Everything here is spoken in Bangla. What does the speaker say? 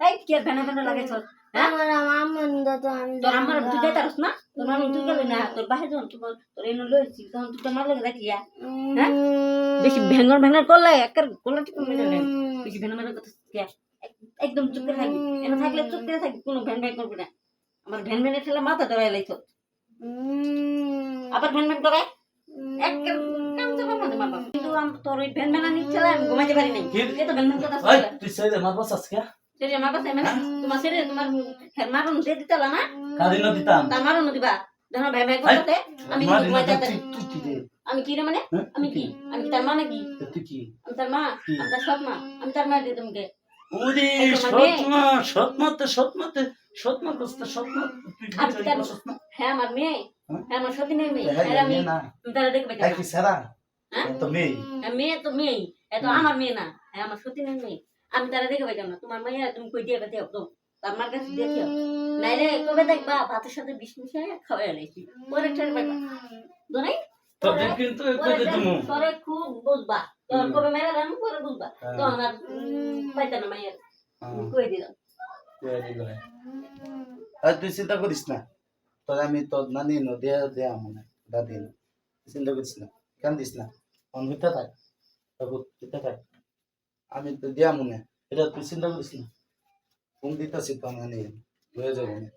এই কি ভেনা ভেনা লাগাইছ হ্যাঁ আমার আমার তো আমি তোর আমার তুই যাইতারস না তোর মামি তুই গেলি না তোর বাহে যখন তোর এনে লইছি তখন তুই তো মার লগে রাখিয়া হ্যাঁ বেশি ভেঙ্গর ভেঙ্গর করলে একের গোলা টিপে মেরে নেন বেশি ভেঙ্গর ভেঙ্গর করতে একদম চুপ করে থাকবি এনে থাকলে চুপ করে থাকবি কোনো ভ্যান ভ্যান করবি না আমার ভ্যান ভ্যানে ঠেলে মাথা ধরাই লাইছ আবার ভ্যান ভ্যান করে একের কাম তো বাবা মারবা কিন্তু তোর ওই ভ্যান ভ্যানা নিচ্ছে আমি ঘুমাইতে পারি নাই এ তো ভ্যান ভ্যান কথা ওই তুই সাইডে মারবা আজকে সেরে আমার কাছে মানে তোমার সেরে তোমার মারণ দিয়ে দিতাল না কাদিন দিতাম তার মারণ দিবা যখন ভাই ভাই করতে আমি ঘুমাইতে পারি তুই কি রে আমি কি রে মানে আমি কি তার মা নাকি তুই কি আমি তার মা আমি তার সৎ মা আমি তার মা দিয়ে তোমাকে ওরে সৎমা কষ্ট সৎমা তুই হ্যাঁ আমার মেয়ে হ্যাঁ আমার সতীনের মেয়ে হ্যাঁ আমি তারা দেখবে হ্যাঁ কি সারা হ্যাঁ তো মেয়ে মেয়ে তো মেয়ে এত আমার মেয়ে না হ্যাঁ আমার সতীনের মেয়ে আমি তারা দেখবে কেন তোমার মেয়ে তুমি কই দিয়ে বেতে তো তার মার কাছে দিয়ে দিও নাই রে কবে দেখবা ভাতের সাথে বিষ মিশিয়ে খাওয়াই লাইছি পরে ঠের পাইবা দোনাই তবে কিন্তু কইতে তুমি পরে খুব বুঝবা তখন কবে মেরে দাম পরে বুঝবা তখন আর পাইতা না মাইয়ের কই দিলাম আর তুই চিন্তা করিস না তোর আমি তোর নানি নো দেয়া মানে দাদি চিন্তা করিস না কেন দিস না হইতে থাক হইতে থাক আমি তো দেয়া মনে এটা তুই চিন্তা করিস না ঘুম দিতেছি তো নানি হয়ে যাবো না